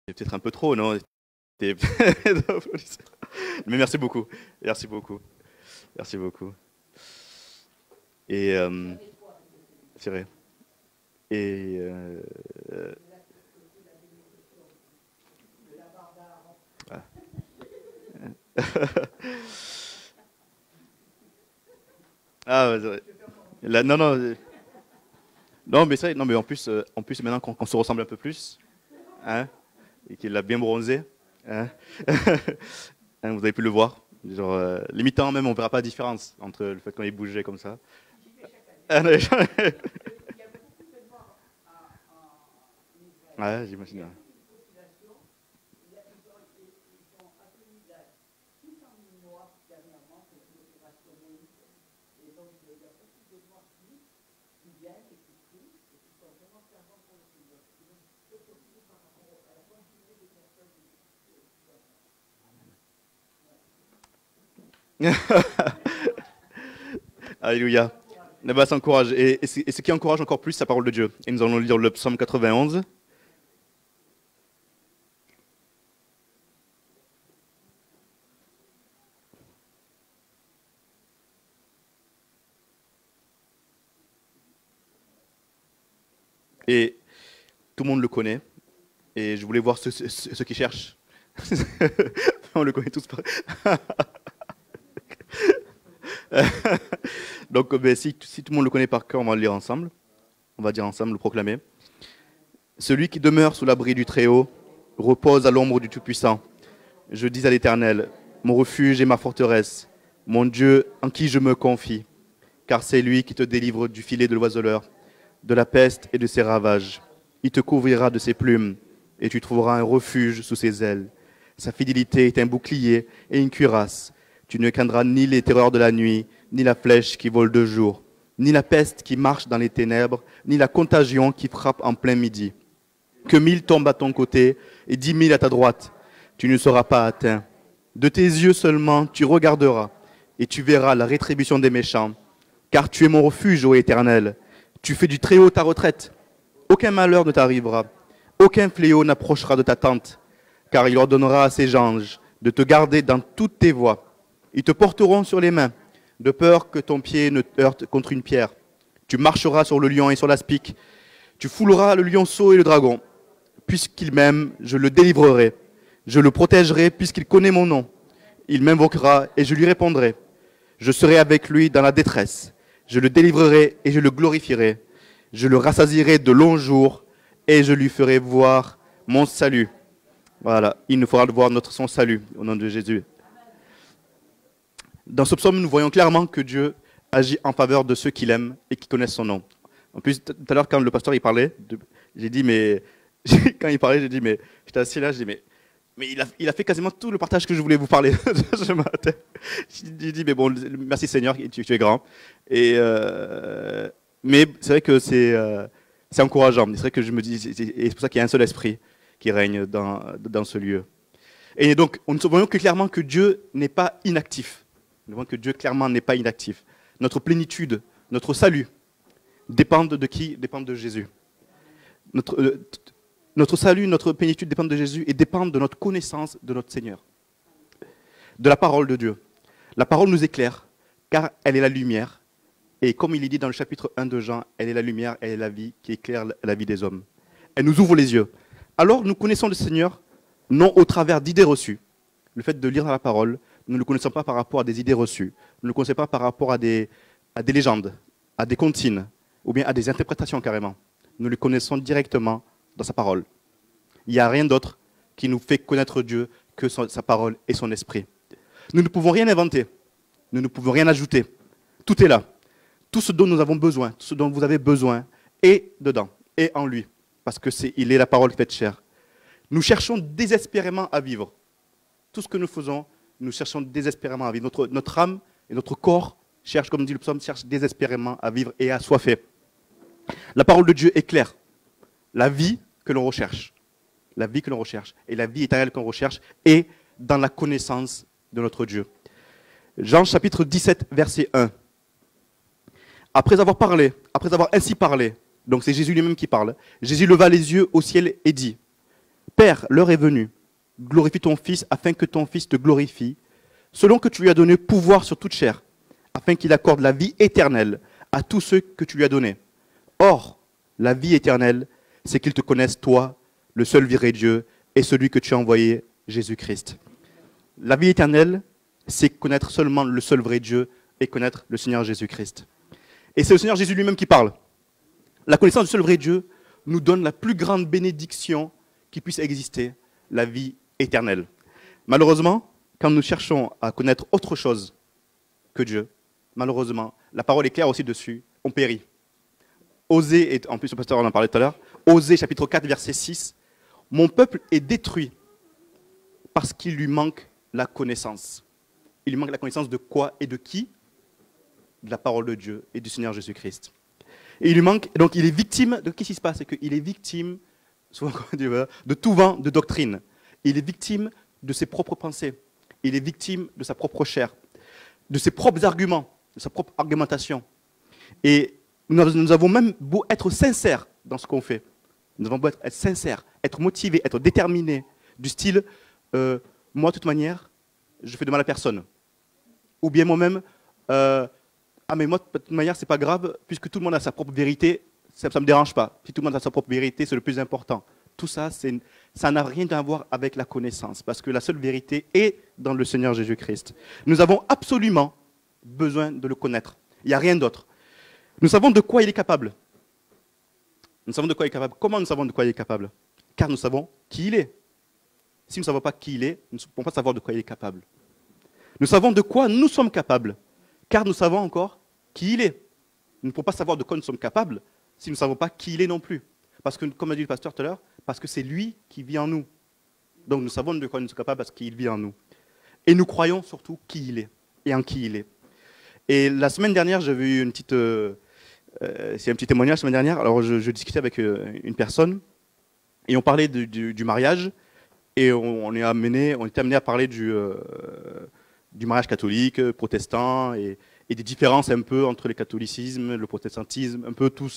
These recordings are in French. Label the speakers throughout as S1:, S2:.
S1: C'est peut-être un peu trop, non? T'es- Mais merci beaucoup. Merci beaucoup. Merci beaucoup. Et c'est vrai. Et ah. Ah, ouais, c'est vrai. Non, non, non, mais ça, non, mais en plus maintenant qu'on se ressemble un peu plus, hein, et qu'il a bien bronzé, hein, hein, vous avez pu le voir. Genre, limitant même, on verra pas la différence entre le fait qu'on ait bougé comme ça. Ah, non, ouais, j'imagine. Alléluia. Eh ben, ça encourage. Et ce qui encourage encore plus, c'est la parole de Dieu. Et nous allons lire le psaume 91. Et tout le monde le connaît. Et je voulais voir ceux qui cherchent. On le connaît tous. Donc, ben, si tout le monde le connaît par cœur, on va le lire ensemble. On va dire ensemble, le proclamer. Celui qui demeure sous l'abri du Très-Haut repose à l'ombre du Tout-Puissant. Je dis à l'Éternel, mon refuge et ma forteresse, mon Dieu en qui je me confie, car c'est lui qui te délivre du filet de l'oiseleur, de la peste et de ses ravages. Il te couvrira de ses plumes, et tu trouveras un refuge sous ses ailes. Sa fidélité est un bouclier et une cuirasse. Tu ne craindras ni les terreurs de la nuit, ni la flèche qui vole de jour, ni la peste qui marche dans les ténèbres, ni la contagion qui frappe en plein midi. Que 1000 tombent à ton côté et 10 000 à ta droite, tu ne seras pas atteint. De tes yeux seulement tu regarderas, et tu verras la rétribution des méchants. Car tu es mon refuge, ô Éternel. Tu fais du Très-Haut ta retraite. Aucun malheur ne t'arrivera. Aucun fléau n'approchera de ta tente. Car il ordonnera à ses anges de te garder dans toutes tes voies. Ils te porteront sur les mains, de peur que ton pied ne te heurte contre une pierre. Tu marcheras sur le lion et sur l'aspic. Tu fouleras le lionceau et le dragon. Puisqu'il m'aime, je le délivrerai. Je le protégerai puisqu'il connaît mon nom. Il m'invoquera et je lui répondrai. Je serai avec lui dans la détresse. Je le délivrerai et je le glorifierai. Je le rassasierai de longs jours et je lui ferai voir mon salut. Voilà, il nous fera voir son salut au nom de Jésus. Dans ce psaume, nous voyons clairement que Dieu agit en faveur de ceux qu'il aime et qui connaissent son nom. En plus, tout à l'heure, quand le pasteur il parlait, j'ai dit, mais quand il parlait, j'ai dit, mais j'étais assis là, j'ai dit, mais il a fait quasiment tout le partage que je voulais vous parler ce matin. J'ai dit, mais bon, merci Seigneur, tu es grand. Mais c'est vrai que c'est encourageant. C'est vrai que je me dis, et c'est pour ça qu'il y a un seul esprit qui règne dans ce lieu. Et donc, nous voyons clairement que Dieu n'est pas inactif. Nous voyons que Dieu clairement n'est pas inactif. Notre plénitude, notre salut, dépendent de qui? Dépendent de Jésus. Notre salut, notre plénitude dépendent de Jésus et dépendent de notre connaissance de notre Seigneur, de la parole de Dieu. La parole nous éclaire, car elle est la lumière. Et comme il est dit dans le chapitre 1 de Jean, elle est la lumière, elle est la vie qui éclaire la vie des hommes. Elle nous ouvre les yeux. Alors nous connaissons le Seigneur, non au travers d'idées reçues. Le fait de lire dans la parole, nous ne le connaissons pas par rapport à des idées reçues. Nous ne le connaissons pas par rapport à des légendes, à des comptines, ou bien à des interprétations carrément. Nous le connaissons directement dans sa parole. Il n'y a rien d'autre qui nous fait connaître Dieu que sa parole et son esprit. Nous ne pouvons rien inventer. Nous ne pouvons rien ajouter. Tout est là. Tout ce dont nous avons besoin, tout ce dont vous avez besoin, est dedans, est en lui. Parce qu'il est la parole faite chair. Nous cherchons désespérément à vivre. Tout ce que nous faisons, nous cherchons désespérément à vivre. Notre âme et notre corps cherchent, comme dit le psaume, cherchent désespérément à vivre et à assoiffer. La parole de Dieu est claire. La vie que l'on recherche, la vie que l'on recherche, et la vie éternelle qu'on recherche, est dans la connaissance de notre Dieu. Jean chapitre 17, verset 1. Après avoir ainsi parlé, donc c'est Jésus lui-même qui parle, Jésus leva les yeux au ciel et dit, Père, l'heure est venue. Glorifie ton Fils afin que ton Fils te glorifie, selon que tu lui as donné pouvoir sur toute chair, afin qu'il accorde la vie éternelle à tous ceux que tu lui as donnés. Or, la vie éternelle, c'est qu'ils te connaissent, toi, le seul vrai Dieu, et celui que tu as envoyé, Jésus-Christ. La vie éternelle, c'est connaître seulement le seul vrai Dieu et connaître le Seigneur Jésus-Christ. Et c'est le Seigneur Jésus lui-même qui parle. La connaissance du seul vrai Dieu nous donne la plus grande bénédiction qui puisse exister, la vie éternelle. Malheureusement, quand nous cherchons à connaître autre chose que Dieu, malheureusement, la parole est claire aussi dessus, on périt. Osée, et en plus le pasteur en parlait tout à l'heure, Osée chapitre 4 verset 6, « Mon peuple est détruit parce qu'il lui manque la connaissance. » Il lui manque la connaissance de quoi et de qui? De la parole de Dieu et du Seigneur Jésus-Christ. Et il lui manque, donc il est victime, de qu'est-ce qui se passe? C'est qu'il est victime, souvent de tout vent de doctrine. Il est victime de ses propres pensées. Il est victime de sa propre chair, de ses propres arguments, de sa propre argumentation. Et nous avons même beau être sincères dans ce qu'on fait. Nous avons beau être sincères, être motivés, être déterminés, du style, moi, de toute manière, je fais de mal à personne. Ou bien moi-même, mais moi, de toute manière, c'est pas grave, puisque tout le monde a sa propre vérité, ça ne me dérange pas. Si tout le monde a sa propre vérité, c'est le plus important. Tout ça, ça n'a rien à voir avec la connaissance, parce que la seule vérité est dans le Seigneur Jésus-Christ. Nous avons absolument besoin de le connaître. Il n'y a rien d'autre. Nous savons de quoi il est capable. Nous savons de quoi il est capable. Comment nous savons de quoi il est capable? Car nous savons qui il est. Si nous ne savons pas qui il est, nous ne pouvons pas savoir de quoi il est capable. Nous savons de quoi nous sommes capables, car nous savons encore qui il est. Nous ne pouvons pas savoir de quoi nous sommes capables si nous ne savons pas qui il est non plus. Parce que, comme a dit le pasteur tout à l'heure, parce que c'est lui qui vit en nous. Donc nous savons de quoi nous sommes capables parce qu'il vit en nous. Et nous croyons surtout qui il est et en qui il est. Et la semaine dernière, j'avais eu c'est un petit témoignage la semaine dernière. Alors je discutais avec une personne et on parlait du mariage. Et on était amené à parler du mariage catholique, protestant, et des différences un peu entre le catholicisme, le protestantisme, un peu toute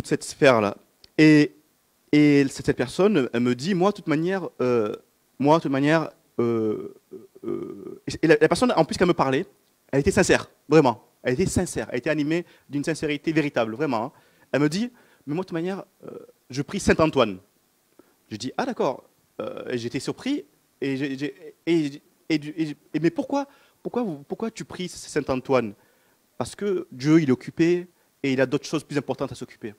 S1: cette sphère-là. Et cette personne, elle me dit, moi, de toute manière, et la personne, en plus qu'elle me parlait, elle était sincère, vraiment. Elle était sincère, elle était animée d'une sincérité véritable, vraiment. Hein. Elle me dit, mais moi, de toute manière, je prie Saint Antoine. Je dis, ah d'accord, j'étais surpris, mais pourquoi tu pries Saint Antoine? Parce que Dieu, il est occupé et il a d'autres choses plus importantes à s'occuper.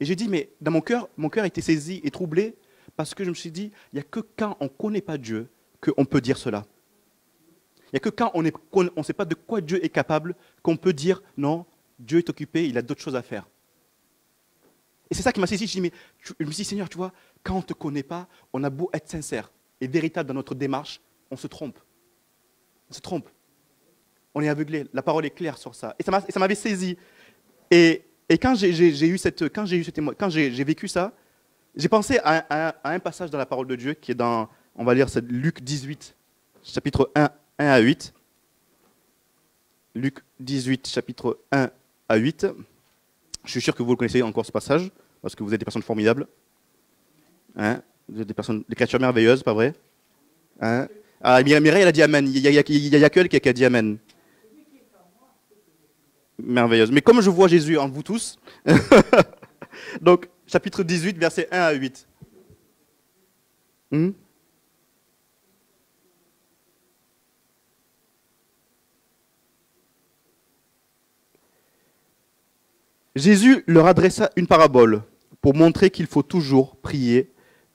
S1: Et j'ai dit, mais dans mon cœur était saisi et troublé, parce que je me suis dit, il n'y a que quand on ne connaît pas Dieu qu'on peut dire cela. Il n'y a que quand on ne sait pas de quoi Dieu est capable qu'on peut dire, non, Dieu est occupé, il a d'autres choses à faire. Et c'est ça qui m'a saisi. Je me suis dit, Seigneur, tu vois, quand on ne te connaît pas, on a beau être sincère et véritable dans notre démarche, on se trompe. On se trompe. On est aveuglé. La parole est claire sur ça. Et ça m'avait saisi. Et quand j'ai vécu ça, j'ai pensé à un passage dans la parole de Dieu qui est dans, on va lire, c'est Luc 18, chapitre 1 à 8. Luc 18, chapitre 1 à 8. Je suis sûr que vous le connaissez encore ce passage, parce que vous êtes des personnes formidables. Hein, vous êtes des créatures merveilleuses, pas vrai? Hein? Ah, Mireille, elle a dit Amen. Il y a que elle qui a dit Amen. Merveilleuse. Mais comme je vois Jésus en vous tous, donc chapitre 18, versets 1 à 8. Jésus leur adressa une parabole pour montrer qu'il faut toujours prier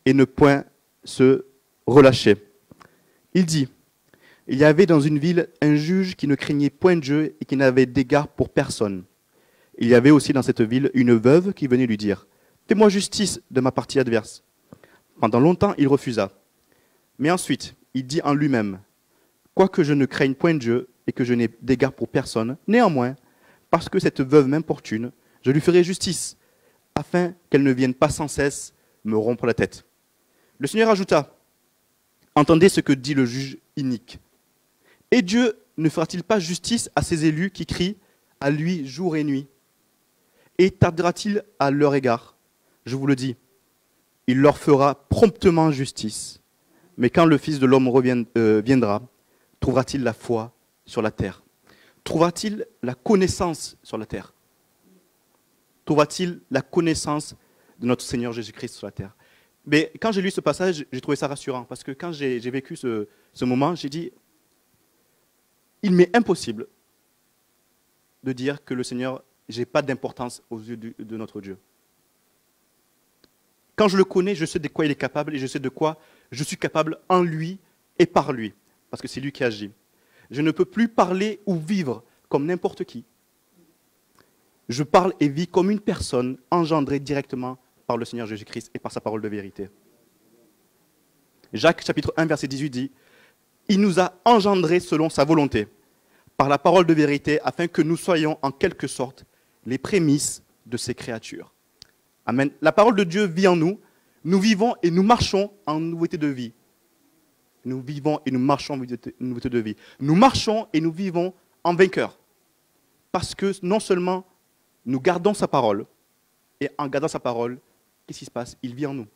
S1: et ne point se relâcher. Il dit, il y avait dans une ville un juge qui ne craignait point Dieu et qui n'avait d'égard pour personne. Il y avait aussi dans cette ville une veuve qui venait lui dire, fais-moi justice de ma partie adverse. Pendant longtemps, il refusa. Mais ensuite, il dit en lui-même, quoique je ne craigne point Dieu et que je n'ai d'égard pour personne, néanmoins, parce que cette veuve m'importune, je lui ferai justice, afin qu'elle ne vienne pas sans cesse me rompre la tête. Le Seigneur ajouta, entendez ce que dit le juge inique. Et Dieu ne fera-t-il pas justice à ses élus qui crient à lui jour et nuit? Et tardera-t-il à leur égard? Je vous le dis, il leur fera promptement justice. Mais quand le Fils de l'homme viendra, trouvera-t-il la foi sur la terre? Trouvera-t-il la connaissance sur la terre? Trouvera-t-il la connaissance de notre Seigneur Jésus-Christ sur la terre? Mais quand j'ai lu ce passage, j'ai trouvé ça rassurant, parce que quand j'ai vécu ce moment, j'ai dit, il m'est impossible de dire que le Seigneur, je n'ai pas d'importance aux yeux de notre Dieu. Quand je le connais, je sais de quoi il est capable et je sais de quoi je suis capable en lui et par lui, parce que c'est lui qui agit. Je ne peux plus parler ou vivre comme n'importe qui. Je parle et vis comme une personne engendrée directement par le Seigneur Jésus-Christ et par sa parole de vérité. Jacques chapitre 1 verset 18 dit « Il nous a engendrés selon sa volonté, par la parole de vérité, afin que nous soyons en quelque sorte les prémices de ses créatures. » Amen. La parole de Dieu vit en nous. Nous vivons et nous marchons en nouveauté de vie. Nous vivons et nous marchons en nouveauté de vie. Nous marchons et nous vivons en vainqueurs. Parce que non seulement nous gardons sa parole, et en gardant sa parole, qu'est-ce qui se passe? Il vit en nous.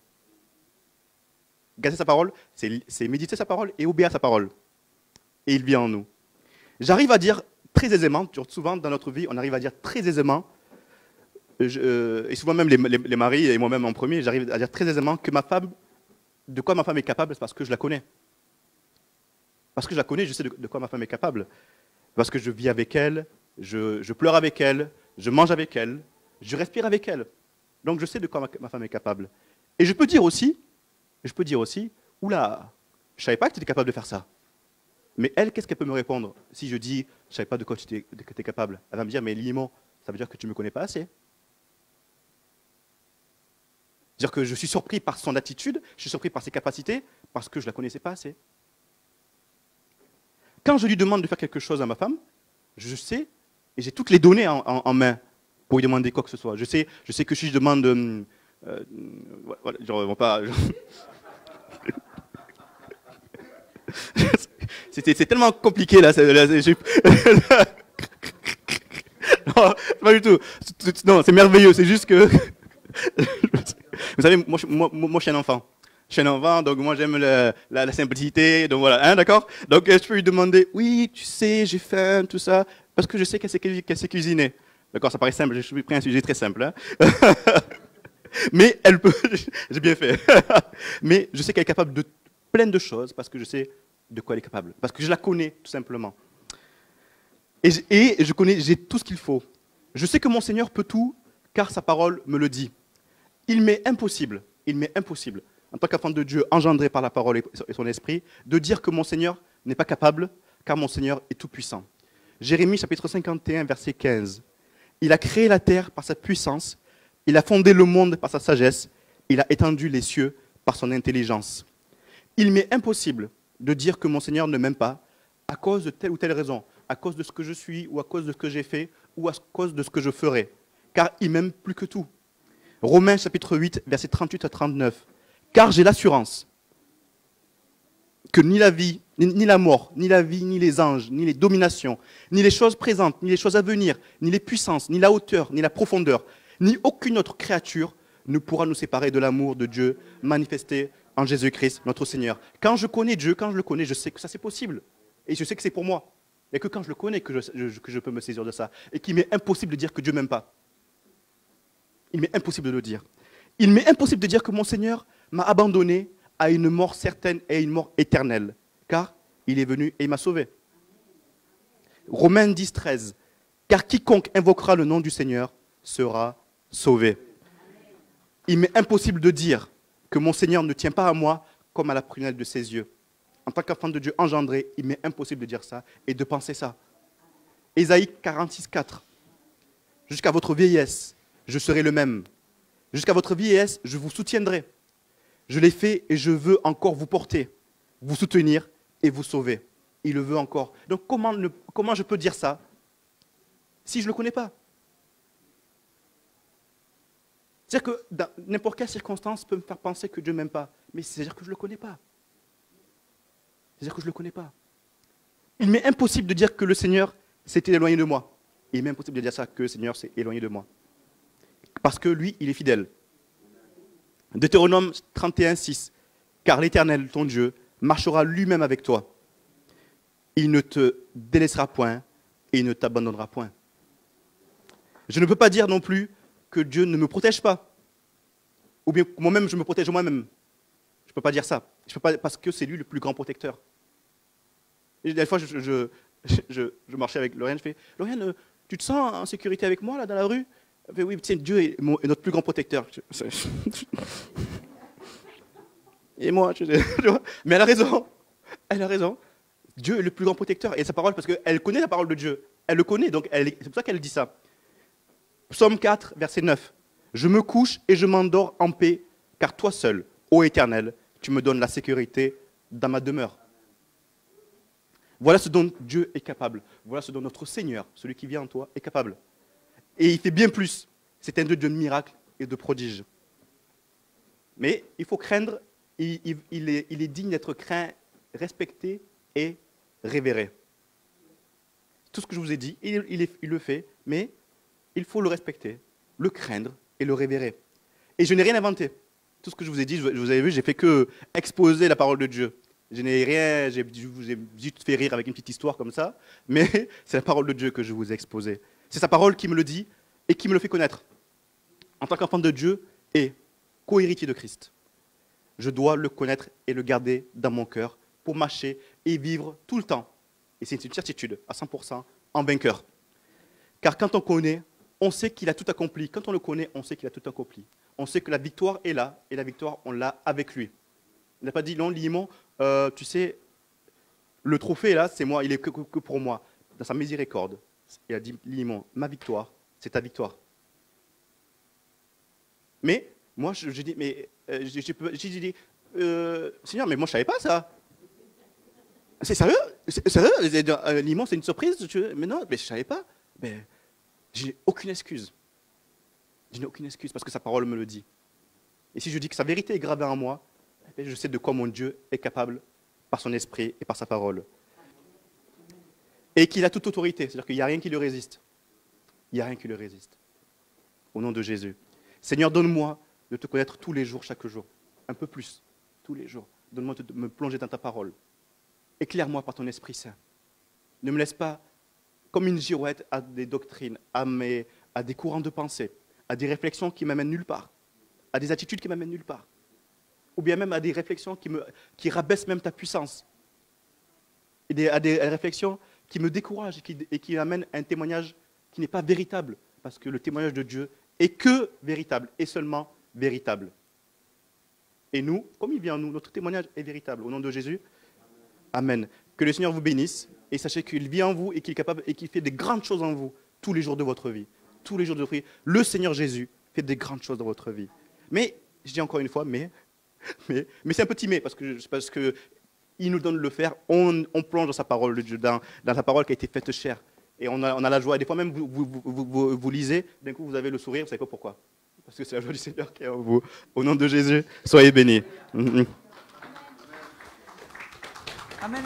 S1: Garder sa parole, c'est méditer sa parole et obéir à sa parole. Et il vit en nous. J'arrive à dire très aisément, souvent dans notre vie, on arrive à dire très aisément, et souvent même les maris et moi-même en premier, j'arrive à dire très aisément que ma femme, de quoi ma femme est capable, c'est parce que je la connais. Parce que je la connais, je sais de quoi ma femme est capable. Parce que je vis avec elle, je pleure avec elle, je mange avec elle, je respire avec elle. Donc je sais de quoi ma femme est capable. Et je peux dire aussi, oula, je ne savais pas que tu étais capable de faire ça. Mais elle, qu'est-ce qu'elle peut me répondre si je dis, je ne savais pas de quoi tu étais capable? Elle va me dire, mais Limon, ça veut dire que tu ne me connais pas assez. C'est-à-dire que je suis surpris par son attitude, je suis surpris par ses capacités, parce que je ne la connaissais pas assez. Quand je lui demande de faire quelque chose à ma femme, je sais, et j'ai toutes les données en main pour lui demander quoi que ce soit. Je sais que si je demande... voilà, genre, pas... c'est tellement compliqué là. Non, pas du tout. Non, c'est merveilleux. C'est juste que... Vous savez, moi, je suis un enfant. Je suis un enfant, donc moi j'aime la simplicité, donc voilà, hein, d'accord? Donc je peux lui demander, oui, tu sais, j'ai faim, tout ça, parce que je sais qu'elle sait cuisiner. D'accord, ça paraît simple, je suis pris un sujet très simple. Hein. Mais elle peut, j'ai bien fait. Mais je sais qu'elle est capable de plein de choses, parce que je sais de quoi elle est capable, parce que je la connais, tout simplement. Et j'ai tout ce qu'il faut. Je sais que mon Seigneur peut tout, car sa parole me le dit. Il m'est impossible, en tant qu'enfant de Dieu, engendré par la parole et son esprit, de dire que mon Seigneur n'est pas capable, car mon Seigneur est tout-puissant. Jérémie chapitre 51, verset 15. Il a créé la terre par sa puissance, il a fondé le monde par sa sagesse, il a étendu les cieux par son intelligence. Il m'est impossible de dire que mon Seigneur ne m'aime pas à cause de telle ou telle raison, à cause de ce que je suis, ou à cause de ce que j'ai fait, ou à cause de ce que je ferai, car il m'aime plus que tout. Romains chapitre 8, verset 38 à 39. Car j'ai l'assurance que ni la vie, ni la mort, ni la vie, ni les anges, ni les dominations, ni les choses présentes, ni les choses à venir, ni les puissances, ni la hauteur, ni la profondeur, ni aucune autre créature ne pourra nous séparer de l'amour de Dieu manifesté en Jésus-Christ, notre Seigneur. Quand je connais Dieu, quand je le connais, je sais que ça c'est possible. Et je sais que c'est pour moi. Il n'y a que quand je le connais que je peux me saisir de ça. Et qu'il m'est impossible de dire que Dieu ne m'aime pas. Il m'est impossible de le dire. Il m'est impossible de dire que mon Seigneur m'a abandonné à une mort certaine et à une mort éternelle, car il est venu et il m'a sauvé. Romains 10, 13. Car quiconque invoquera le nom du Seigneur sera sauvé. Il m'est impossible de dire que mon Seigneur ne tient pas à moi comme à la prunelle de ses yeux. En tant qu'enfant de Dieu engendré, il m'est impossible de dire ça et de penser ça. Ésaïe 46, 4. Jusqu'à votre vieillesse, je serai le même. Jusqu'à votre vieillesse, je vous soutiendrai. Je l'ai fait et je veux encore vous porter, vous soutenir et vous sauver. Il le veut encore. Donc comment je peux dire ça si je ne le connais pas? C'est-à-dire que dans n'importe quelle circonstance peut me faire penser que Dieu ne m'aime pas. Mais c'est-à-dire que je ne le connais pas. C'est-à-dire que je ne le connais pas. Il m'est impossible de dire que le Seigneur s'est éloigné de moi. Il m'est impossible de dire ça, que le Seigneur s'est éloigné de moi. Parce que lui, il est fidèle. Deutéronome 31, 6. Car l'Éternel, ton Dieu, marchera lui-même avec toi. Il ne te délaissera point et il ne t'abandonnera point. Je ne peux pas dire non plus que Dieu ne me protège pas. Ou bien moi-même, je me protège moi-même. Je ne peux pas dire ça. Je peux pas, parce que c'est lui le plus grand protecteur. Et des fois, je marchais avec Lauriane, je fais « Lauriane, tu te sens en sécurité avec moi là dans la rue ?» Elle fait « Oui, tiens, Dieu est notre plus grand protecteur. » Et moi, mais elle a raison. Elle a raison. Dieu est le plus grand protecteur. Et sa parole, parce qu'elle connaît la parole de Dieu. Elle le connaît, donc c'est pour ça qu'elle dit ça. Psaume 4, verset 9. Je me couche et je m'endors en paix, car toi seul, ô Éternel, tu me donnes la sécurité dans ma demeure. Voilà ce dont Dieu est capable. Voilà ce dont notre Seigneur, celui qui vient en toi, est capable. Et il fait bien plus. C'est un Dieu de miracles et de prodiges. Mais il faut craindre, il est digne d'être craint, respecté et révéré. Tout ce que je vous ai dit, il le fait, mais il faut le respecter, le craindre et le révérer. Et je n'ai rien inventé. Tout ce que je vous ai dit, vous avez vu, j'ai fait que exposer la parole de Dieu. Je n'ai rien, je vous ai juste fait rire avec une petite histoire comme ça, mais c'est la parole de Dieu que je vous ai exposée. C'est sa parole qui me le dit et qui me le fait connaître. En tant qu'enfant de Dieu et co-héritier de Christ, je dois le connaître et le garder dans mon cœur pour marcher et vivre tout le temps. Et c'est une certitude, à 100%, en vainqueur. Car quand on connaît, on sait qu'il a tout accompli. Quand on le connaît, on sait qu'il a tout accompli. On sait que la victoire est là, et la victoire, on l'a avec lui. Il n'a pas dit, non, Limon, tu sais, le trophée, là, c'est moi, il est que pour moi. Dans sa miséricorde, il a dit, Limon, ma victoire, c'est ta victoire. Mais, moi, j'ai dit, mais, j'ai dit, Seigneur, mais moi, je ne savais pas ça. C'est sérieux? C'est sérieux? Limon, c'est une surprise? Mais non, mais je ne savais pas. Mais, je n'ai aucune excuse. Je n'ai aucune excuse parce que sa parole me le dit. Et si je dis que sa vérité est gravée en moi, je sais de quoi mon Dieu est capable par son esprit et par sa parole. Et qu'il a toute autorité, c'est-à-dire qu'il n'y a rien qui le résiste. Il n'y a rien qui le résiste. Au nom de Jésus. Seigneur, donne-moi de te connaître tous les jours, chaque jour. Un peu plus, tous les jours. Donne-moi de me plonger dans ta parole. Éclaire-moi par ton Esprit Saint. Ne me laisse pas comme une girouette à des doctrines, à des courants de pensée, à des réflexions qui m'amènent nulle part, à des attitudes qui m'amènent nulle part, ou bien même à des réflexions qui rabaissent même ta puissance, et à des réflexions qui me découragent et qui amènent à un témoignage qui n'est pas véritable, parce que le témoignage de Dieu est que véritable, et seulement véritable. Et nous, comme il vient en nous, notre témoignage est véritable. Au nom de Jésus, amen. Que le Seigneur vous bénisse, et sachez qu'il vit en vous et qu'il est capable et qu'il fait des grandes choses en vous tous les jours de votre vie. Tous les jours de votre vie. Le Seigneur Jésus fait des grandes choses dans votre vie. Mais, je dis encore une fois, mais c'est un petit mais, parce que il nous donne de le faire, on plonge dans sa parole de Dieu, dans sa parole qui a été faite chair. Et on a la joie. Et des fois même, vous lisez, d'un coup vous avez le sourire, vous ne savez pas pourquoi. Parce que c'est la joie du Seigneur qui est en vous. Au nom de Jésus, soyez bénis.
S2: Amen.